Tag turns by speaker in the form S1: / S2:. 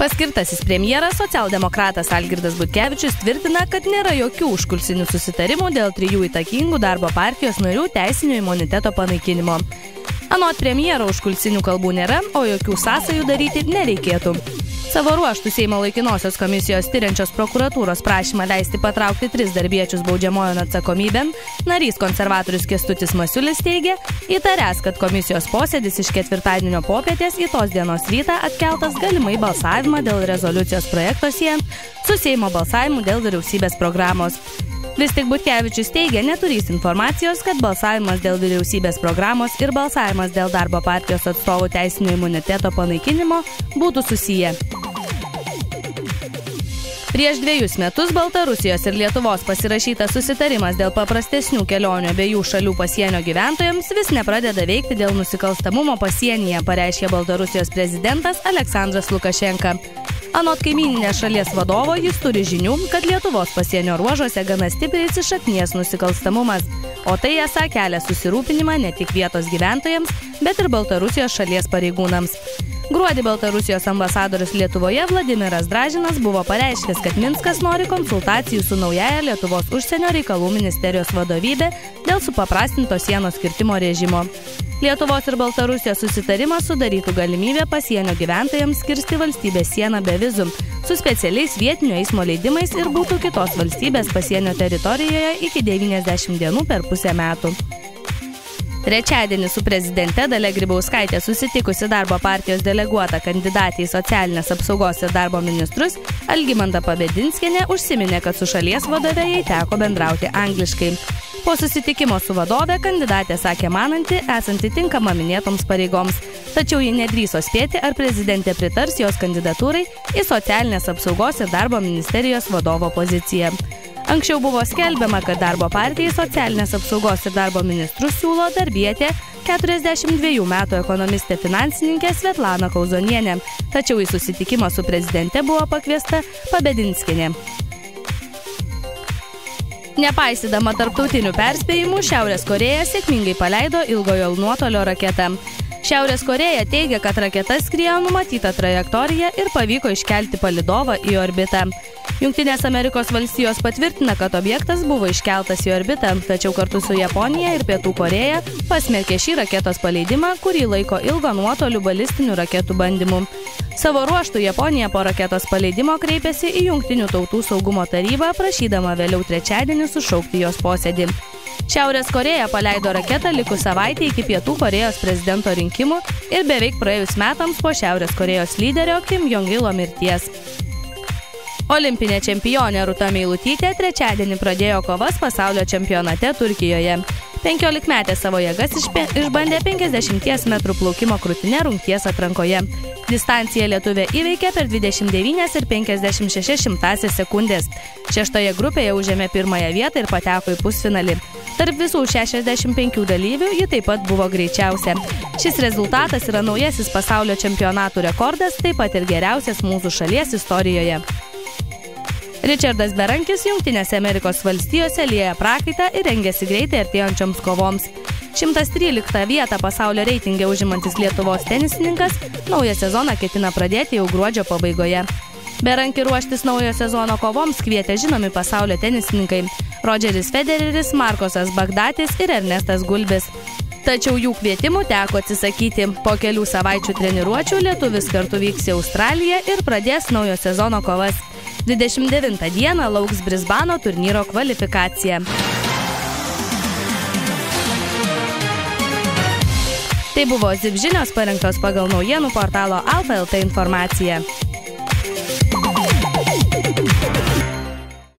S1: Paskirtasis premjeras socialdemokratas Algirdas Butkevičius tvirtina, kad nėra jokių užkulisinių susitarimų dėl 3 įtakingų darbo partijos narių teisinio imuniteto panaikinimo. Anot premjero užkulisinių kalbų nėra, o jokių sąsajų daryti nereikėtų. Savo ruožtų Seimo laikinosios komisijos tyriančios prokuratūros prašymą leisti patraukti 3 darbiečius baudžiamojon atsakomybėn, narys konservatorius Kęstutis Masiulis teigia, įtaręs, kad komisijos posėdis iš ketvirtadienio popietės į tos dienos rytą atkeltas galimai balsavimą dėl rezoliucijos projekto siejant su Seimo balsavimu dėl vyriausybės programos. Vis tik Butkevičius teigia neturys informacijos, kad balsavimas dėl vyriausybės programos ir balsavimas dėl darbo partijos atstovų teisinio imuniteto panaikinimo būtų susiję. Prieš 2 metus Baltarusijos ir Lietuvos pasirašytas susitarimas dėl paprastesnių kelionių abiejų šalių pasienio gyventojams vis nepradeda veikti dėl nusikalstamumo pasienyje, pareiškė Baltarusijos prezidentas Aleksandras Lukašenka. Anot kaimyninės šalies vadovo, jis turi žinių, kad Lietuvos pasienio ruožuose gana stipriai įsišaknijęs nusikalstamumas, o tai esą kelia susirūpinimą ne tik vietos gyventojams, bet ir Baltarusijos šalies pareigūnams. Gruodį Baltarusijos ambasadorius Lietuvoje Vladimiras Dražinas buvo pareiškęs, kad Minskas nori konsultacijų su naujaja Lietuvos užsienio reikalų ministerijos vadovybė dėl supaprastinto sienos kirtimo režimo. Lietuvos ir Baltarusijos susitarimas sudarytų galimybę pasienio gyventojams kirsti valstybės sieną be vizų, su specialiais vietinio eismo leidimais ir būtų kitos valstybės pasienio teritorijoje iki 90 dienų per pusę metų. Trečiadienį su prezidente Dalia Grybauskaitė susitikusi darbo partijos deleguota kandidatė į socialinės apsaugos ir darbo ministrus Algimanta Pabedinskienė užsiminė, kad su šalies vadove jai teko bendrauti angliškai. Po susitikimo su vadove kandidatė sakė mananti, esanti tinkama minėtoms pareigoms, tačiau ji nedrįso spėti, ar prezidentė pritars jos kandidatūrai į socialinės apsaugos ir darbo ministerijos vadovo poziciją. Anksčiau buvo skelbiama, kad darbo partijai socialinės apsaugos ir darbo ministrus siūlo darbietė 42 metų ekonomistė finansininkė Svetlana Kauzonienė, tačiau į susitikimą su prezidente buvo pakviesta Pabedinskienė. Nepaisydama tarptautinių perspėjimų, Šiaurės Korėja sėkmingai paleido ilgojo nuotolio raketą. Šiaurės Korėja teigia, kad raketa skriejo numatytą trajektoriją ir pavyko iškelti palydovą į orbitą. Jungtinės Amerikos valstijos patvirtina, kad objektas buvo iškeltas į orbitą, tačiau kartu su Japonija ir Pietų Korėja pasmerkė šį raketos paleidimą, kurį laiko ilgo nuotolių balistinių raketų bandymų. Savo ruožtų Japonija po raketos paleidimo kreipėsi į Jungtinių tautų saugumo tarybą, prašydama vėliau trečiadienį sušaukti jos posėdį. Šiaurės Korėja paleido raketą likus savaitę iki Pietų Korėjos prezidento rinkimų ir beveik praėjus metams po Šiaurės Korėjos lyderio Kim Jong-ilo mirties. Olimpinė čempionė Rūta Meilutytė trečiadienį pradėjo kovas pasaulio čempionate Turkijoje. 15-metė savo jėgas išbandė 50 metrų plaukimo krūtine rungties atrankoje. Distanciją lietuvė įveikė per 29 ir 56 sekundės. 6 grupėje užėmė 1 vietą ir pateko į pusfinalį. Tarp visų 65 dalyvių ji taip pat buvo greičiausia. Šis rezultatas yra naujasis pasaulio čempionatų rekordas, taip pat ir geriausias mūsų šalies istorijoje. Ričardas Berankis Jungtinėse Amerikos valstijose lieja prakaitą ir rengiasi greitai artėjančioms kovoms. 113 vietą pasaulio reitinge užimantis Lietuvos tenisininkas naują sezoną ketina pradėti jau gruodžio pabaigoje. Berankį ruoštis naujo sezono kovoms kvietė žinomi pasaulio tenisininkai Rodžeris Federeris, Markosas Bagdatis ir Ernestas Gulbis. Tačiau jų kvietimų teko atsisakyti. Po kelių savaičių treniruočių lietuvis kartu vyks į Australiją ir pradės naujo sezono kovas. 29 dieną lauks Brisbano turnyro kvalifikacija. Tai buvo ZIP žinios parengtos pagal naujienų portalo Alfa LT informaciją.